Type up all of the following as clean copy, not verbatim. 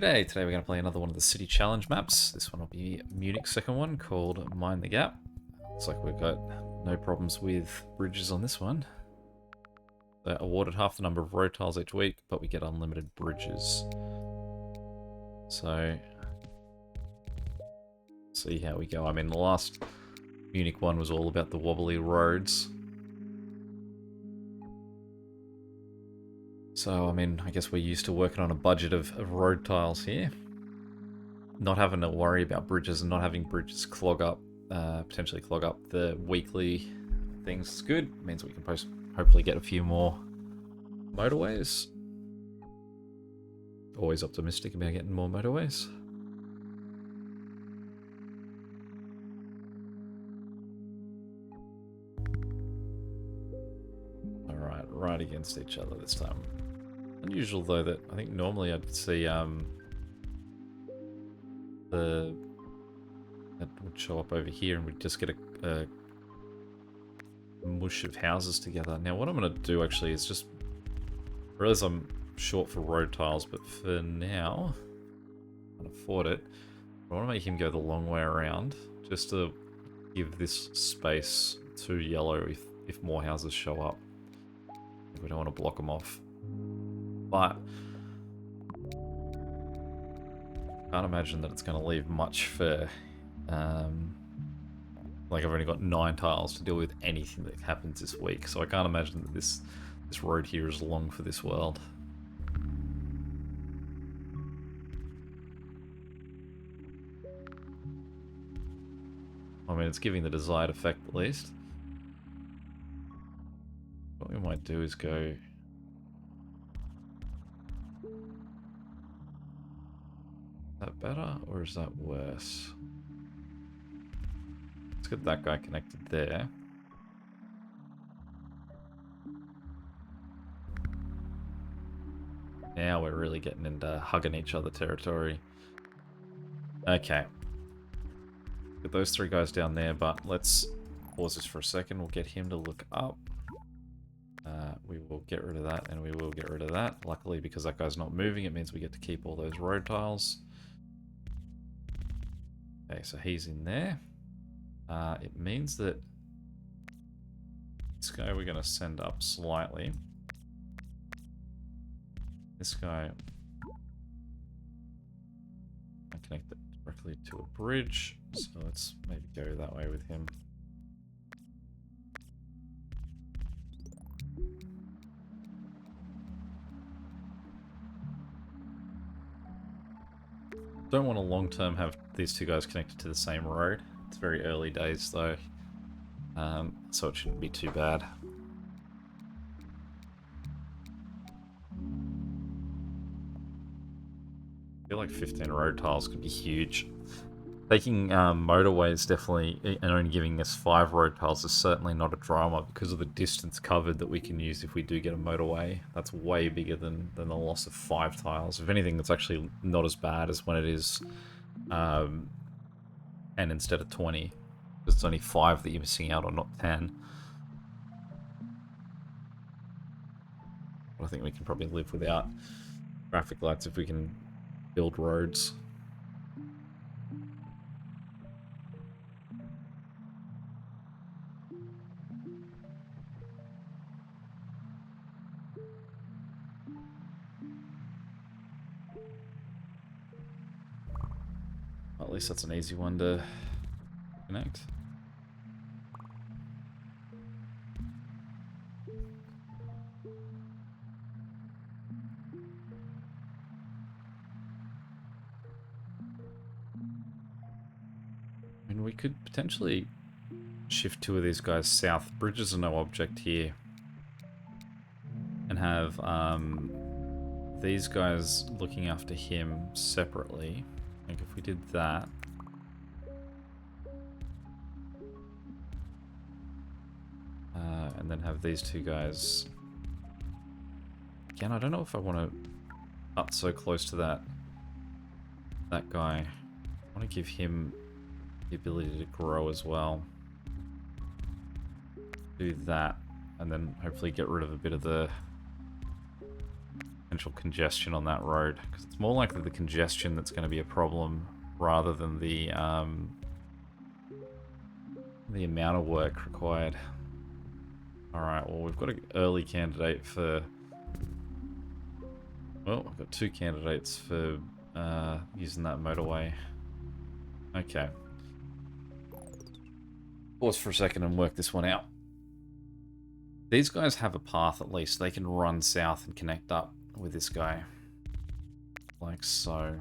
G'day, today we're going to play another one of the city challenge maps. This one will be Munich's second one called Mind the Gap. Looks like we've got no problems with bridges on this one. They're awarded half the number of road tiles each week, but we get unlimited bridges. So, see how we go. I mean, the last Munich one was all about the wobbly roads. So, I mean, I guess we're used to working on a budget of road tiles here. Not having to worry about bridges and not having bridges clog up, potentially clog up the weekly things is good. It means we can hopefully get a few more motorways. Always optimistic about getting more motorways. Alright, right against each other this time. Unusual though that I think normally I'd see that would show up over here and we'd just get a mush of houses together. Now what I'm going to do actually is just, I realize I'm short for road tiles, but for now I can afford it. I want to make him go the long way around just to give this space to yellow if more houses show up. We don't want to block them off. But can't imagine that it's going to leave much for, like I've only got 9 tiles to deal with anything that happens this week, so I can't imagine that this road here is long for this world. I mean, it's giving the desired effect at least. What we might do is go... Is that better or is that worse? Let's get that guy connected there. Now we're really getting into hugging each other territory. Okay. Get those 3 guys down there, but let's pause this for a second. We'll get him to look up. We will get rid of that and we will get rid of that. Luckily, because that guy's not moving, it means we get to keep all those road tiles. Okay, so he's in there. It means that this guy we're going to send up slightly. This guy, I connect it directly to a bridge, so let's maybe go that way with him. Don't want to long term have these 2 guys connected to the same road. It's very early days though, so it shouldn't be too bad. I feel like 15 road tiles could be huge. Taking motorways definitely, and only giving us 5 road tiles is certainly not a drama because of the distance covered that we can use if we do get a motorway. That's way bigger than the loss of 5 tiles. If anything, that's actually not as bad as when it is 10 instead of 20. Because it's only 5 that you're missing out on, not 10. But I think we can probably live without traffic lights if we can build roads. Well, at least that's an easy one to connect. I mean, we could potentially shift 2 of these guys south. Bridges are no object here. And have these guys looking after him separately. I think if we did that... and then have these 2 guys... Again, I don't know if I want to up so close to that guy. I want to give him the ability to grow as well. Do that, and then hopefully get rid of a bit of the potential congestion on that road, because it's more likely the congestion that's going to be a problem rather than the amount of work required. Alright, well, we've got an early candidate for... Well, I've got 2 candidates for using that motorway. Okay. Pause for a second and work this one out. These guys have a path at least. They can run south and connect up with this guy. Like so.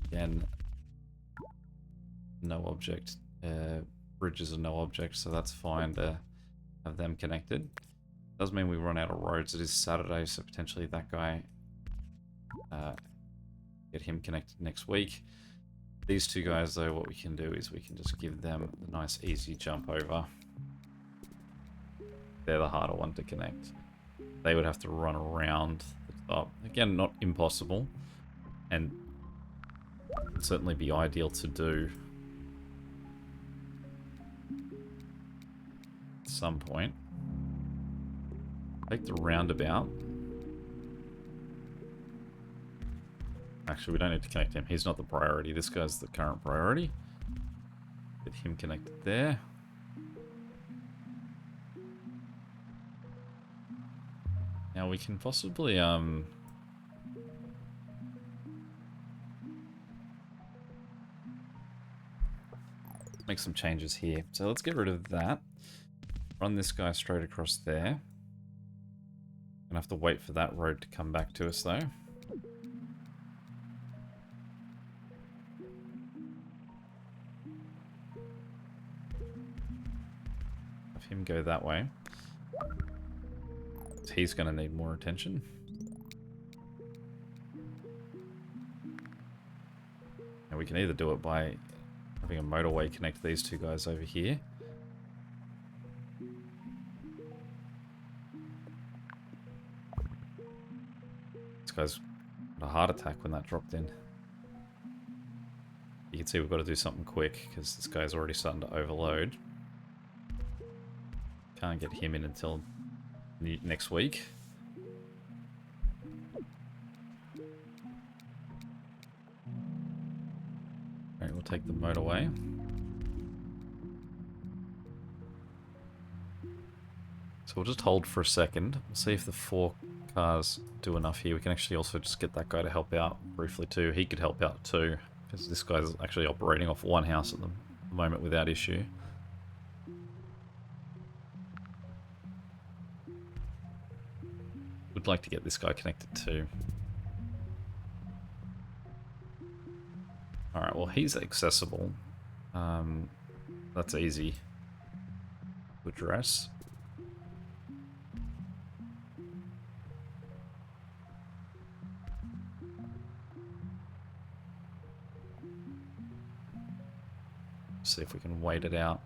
Again, no object. Bridges are no object, so that's fine to have them connected. Does mean we run out of roads. It is Saturday, so potentially that guy, get him connected next week. These 2 guys, though, what we can do is we can just give them the nice easy jump over. They're the harder one to connect. They would have to run around the top. Again, not impossible, and would certainly be ideal to do at some point. Take the roundabout. Actually, we don't need to connect him. He's not the priority. This guy's the current priority. Get him connected there. Now we can possibly make some changes here. So let's get rid of that. Run this guy straight across there. Gonna have to wait for that road to come back to us though. Have him go that way. He's going to need more attention. And we can either do it by having a motorway connect these 2 guys over here. This guy's got a heart attack when that dropped in. You can see we've got to do something quick because this guy's already starting to overload. Can't get him in until next week. Alright, we'll take the motorway. So we'll just hold for a second. We'll see if the 4 cars do enough here. We can actually also just get that guy to help out briefly too. He could help out too, because this guy's actually operating off 1 house at the moment without issue. Would like to get this guy connected too. Alright, well he's accessible. That's easy to address. See if we can wait it out.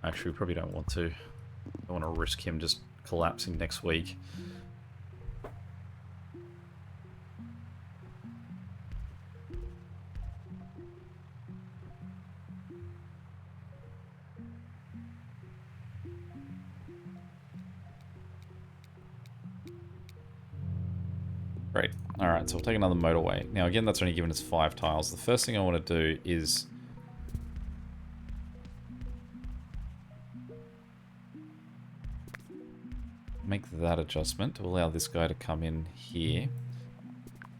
Actually, we probably don't want to. Don't want to risk him just collapsing next week. Great. Alright, so we'll take another motorway. Now again, that's only given us 5 tiles. The first thing I want to do is make that adjustment to allow this guy to come in here.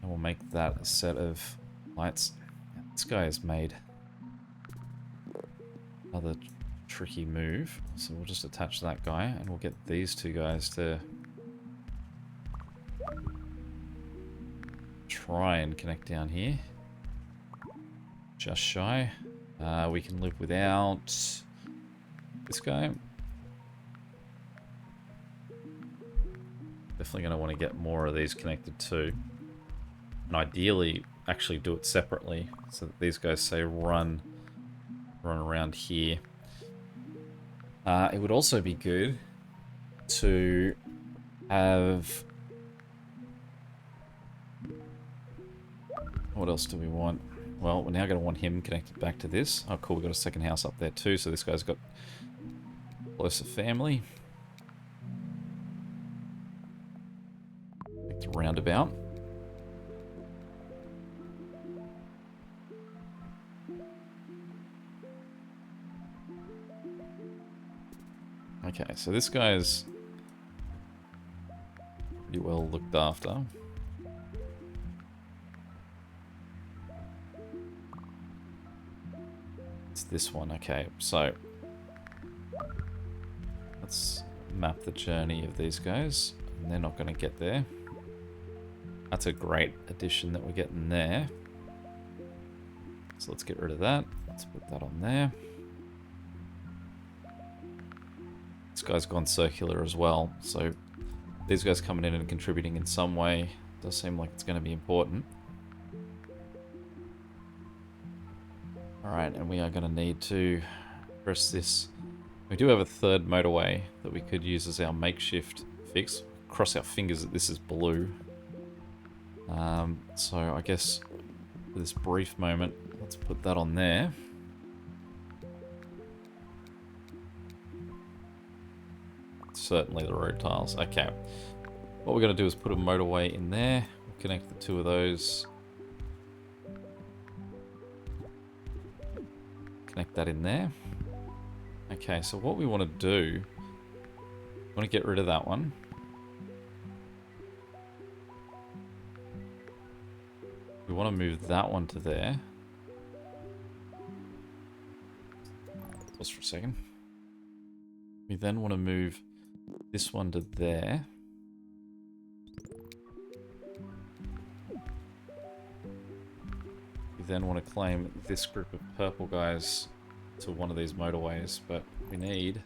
And we'll make that a set of lights. This guy has made another tricky move. So we'll just attach that guy and we'll get these 2 guys to try and connect down here. Just shy. We can live without this guy. Definitely going to want to get more of these connected too. And ideally, actually do it separately. So that these guys say run around here. It would also be good to have... What else do we want? Well, we're now going to want him connected back to this. Oh, cool. We've got a second house up there too. So this guy's got closer family. roundabout. Okay, so this guy is pretty well looked after. It's this one, okay, so let's map the journey of these guys, and they're not going to get there. That's a great addition that we're getting there. So let's get rid of that. Let's put that on there. This guy's gone circular as well, so these guys coming in and contributing in some way does seem like it's going to be important. Alright, and we are going to need to press this. We do have a third motorway that we could use as our makeshift fix. Cross our fingers that this is blue. So I guess for this brief moment, let's put that on there. Certainly the road tiles. Okay. What we're going to do is put a motorway in there. We'll connect the two of those. Connect that in there. Okay, so what we want to do, we want to get rid of that one. We want to move that one to there. Pause for a second. We then want to move this one to there. We then want to claim this group of purple guys to one of these motorways, but we need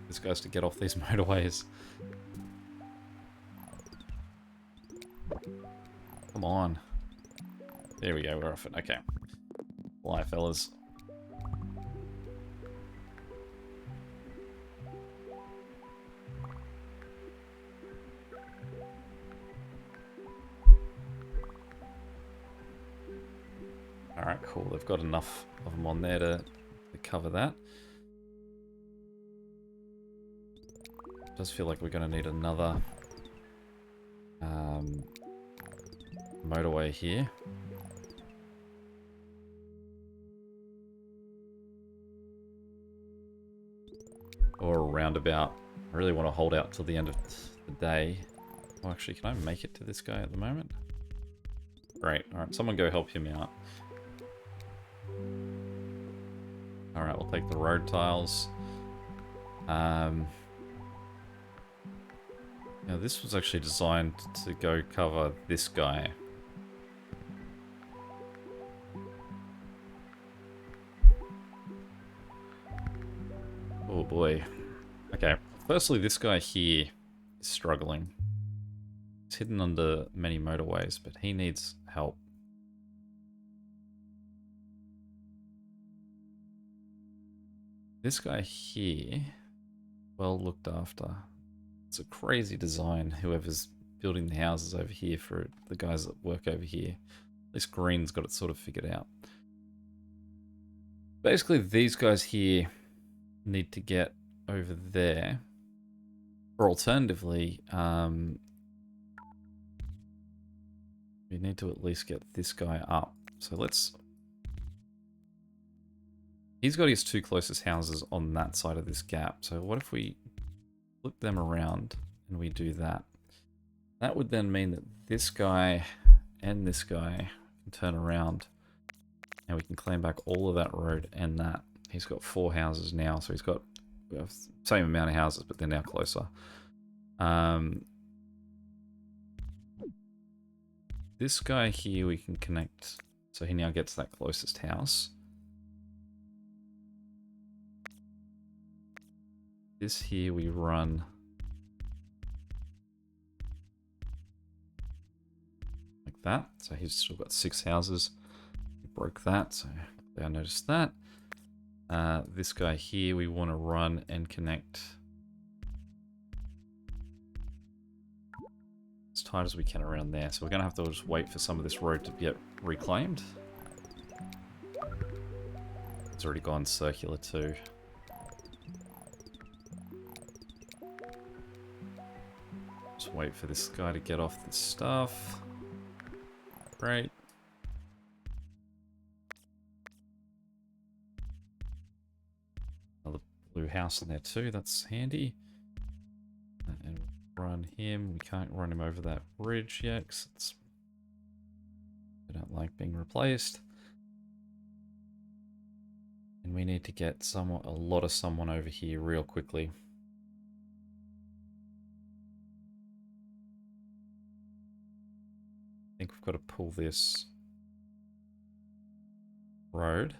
these guys to get off these motorways. Come on. There we go, we're off it. Okay. Fly, fellas. Alright, cool. They've got enough of them on there to cover that. Does feel like we're going to need another motorway here. Or a roundabout. I really want to hold out till the end of the day. Oh, actually, can I make it to this guy at the moment? Great. Alright, someone go help him out. Alright, we'll take the road tiles. Now this was actually designed to go cover this guy. Oh boy. Okay, firstly this guy here is struggling. He's hidden under many motorways, but he needs help. This guy here, well looked after. It's a crazy design, whoever's building the houses over here for the guys that work over here. At least Green's got it sort of figured out. Basically, these guys here need to get over there. Or alternatively, we need to at least get this guy up. So let's... He's got his two closest houses on that side of this gap. So what if we flip them around and we do that? That would then mean that this guy and this guy can turn around and we can claim back all of that road and that. He's got 4 houses now, so he's got the same amount of houses, but they're now closer. This guy here we can connect, so he now gets that closest house. This here we run like that. So he's still got 6 houses. We broke that, so I noticed that. This guy here we want to run and connect as tight as we can around there. So we're going to have to just wait for some of this road to get reclaimed. It's already gone circular too. wait for this guy to get off this stuff. Great. Another blue house in there too, that's handy. And run him. We can't run him over that bridge yet because I don't like being replaced. And we need to get a lot of someone over here real quickly. I think we've got to pull this road.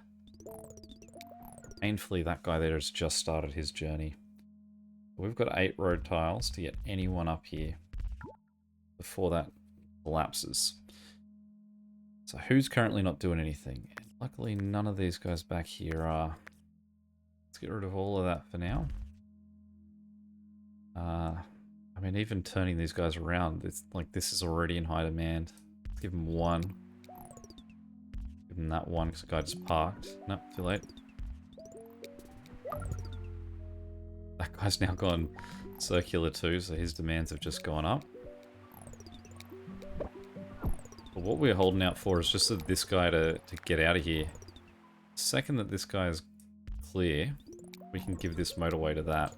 Painfully, that guy there has just started his journey. We've got 8 road tiles to get anyone up here before that collapses. So who's currently not doing anything? Luckily, none of these guys back here are. Let's get rid of all of that for now. I mean, even turning these guys around, it's like this is already in high demand. Let's give them 1. Give them that 1 because the guy just parked. Nope, too late. That guy's now gone circular too, so his demands have just gone up. But what we're holding out for is just this guy to get out of here. The second that this guy is clear, we can give this motorway to that.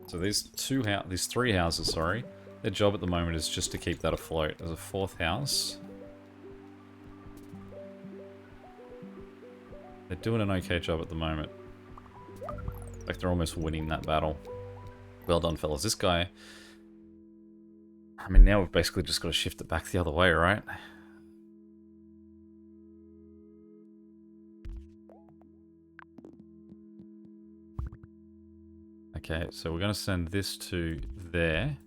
So these 3 houses, sorry, their job at the moment is just to keep that afloat. There's a 4th house. They're doing an okay job at the moment. Like they're almost winning that battle. Well done, fellas. This guy... I mean, now we've basically just got to shift it back the other way, right? Okay, so we're going to send this to there.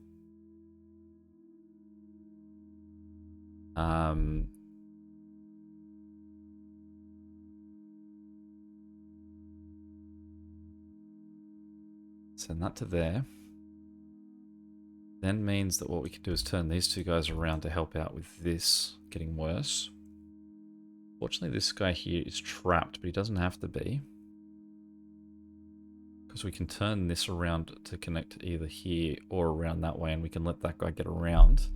Send that to there. Then means that what we can do is turn these 2 guys around to help out with this getting worse. Fortunately, this guy here is trapped, but he doesn't have to be. Because we can turn this around to connect either here or around that way, and we can let that guy get around.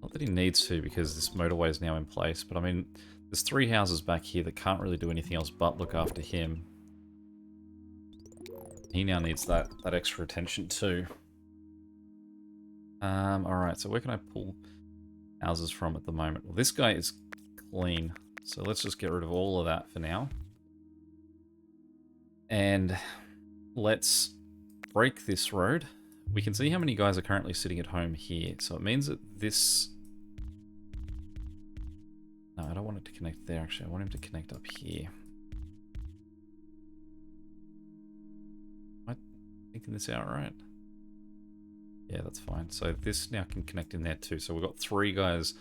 Not that he needs to, because this motorway is now in place, but I mean, there's 3 houses back here that can't really do anything else but look after him. He now needs that extra attention too. Alright, so where can I pull houses from at the moment? Well, this guy is clean, so let's just get rid of all of that for now. And let's break this road. We can see how many guys are currently sitting at home here, so it means that this... No, I don't want it to connect there, actually. I want him to connect up here. Am I thinking this out right? Yeah, that's fine. So this now can connect in there too. So we've got 3 guys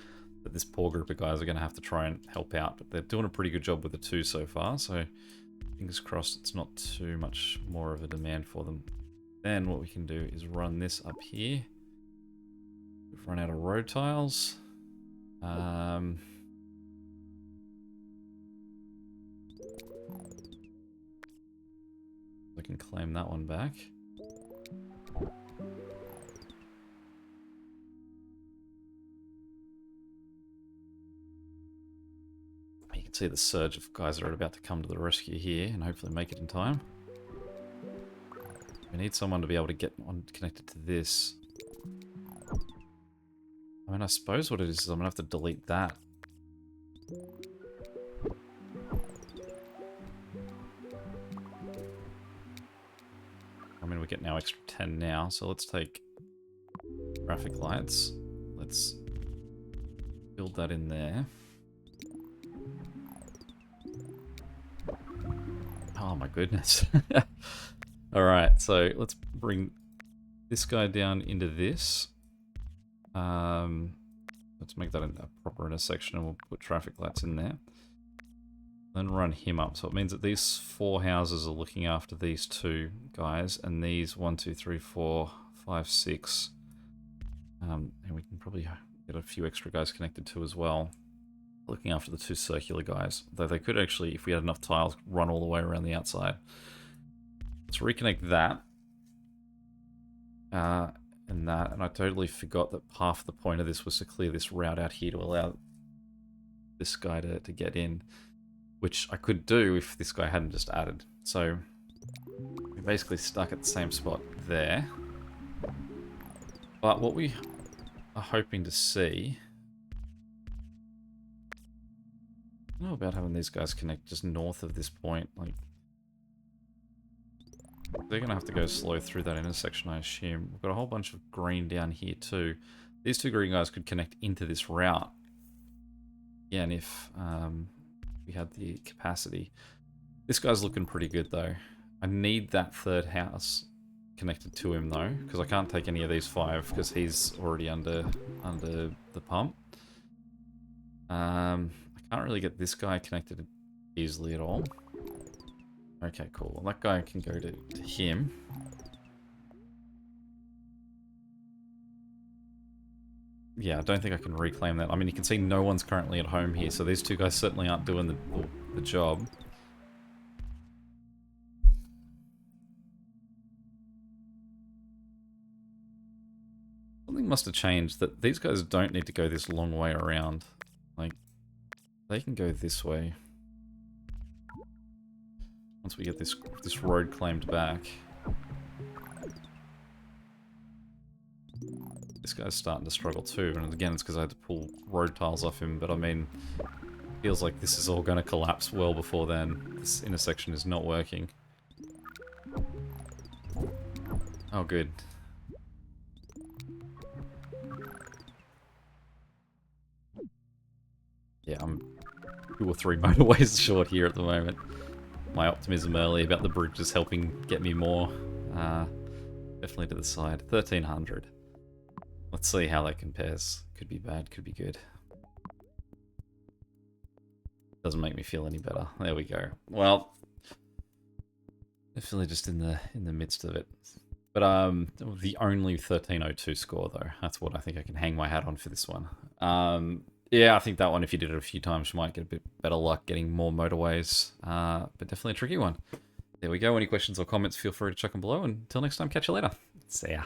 that this poor group of guys are going to have to try and help out. But they're doing a pretty good job with the 2 so far. So fingers crossed it's not too much more of a demand for them. Then what we can do is run this up here. We've run out of road tiles. I can claim that one back. You can see the surge of guys that are about to come to the rescue here and hopefully make it in time. We need someone to be able to get on connected to this. I mean, I suppose what it is I'm going to have to delete that. I mean, we're getting our extra 10 now, so let's take traffic lights. Let's build that in there. Oh my goodness. Alright, so let's bring this guy down into this. Let's make that a proper intersection and we'll put traffic lights in there. Then run him up. So it means that these 4 houses are looking after these 2 guys, and these 1, 2, 3, 4, 5, 6. And we can probably get a few extra guys connected too as well, looking after the 2 circular guys. Though they could actually, if we had enough tiles, run all the way around the outside. Let's reconnect that. and that, and I totally forgot that half the point of this was to clear this route out here to allow this guy to get in, which I could do if this guy hadn't just added. So we're basically stuck at the same spot there. But what we are hoping to see... I don't know about having these guys connect just north of this point. Like, they're going to have to go slow through that intersection, I assume. We've got a whole bunch of green down here too. These two green guys could connect into this route. Again, if we had the capacity. This guy's looking pretty good though. I need that third house connected to him though, because I can't take any of these 5 because he's already under the pump. I can't really get this guy connected easily at all. Okay, cool. Well, that guy can go to him. Yeah, I don't think I can reclaim that. I mean, you can see no one's currently at home here, so these two guys certainly aren't doing the job. Something must have changed, that these guys don't need to go this long way around. Like, they can go this way. Once we get this road claimed back. This guy's starting to struggle too, and again it's because I had to pull road tiles off him, but I mean, feels like this is all going to collapse well before then. This intersection is not working. Oh good. Yeah, I'm 2 or 3 motorways short here at the moment. My optimism earlier about the bridge is helping get me more. Definitely to the side. 1300. Let's see how that compares. Could be bad, could be good. Doesn't make me feel any better. There we go. Well, definitely just in the midst of it. But the only 1302 score though. That's what I think I can hang my hat on for this one. Yeah, I think that one, if you did it a few times, you might get a bit better luck getting more motorways. But definitely a tricky one. There we go. Any questions or comments, feel free to chuck them below. And until next time, catch you later. See ya.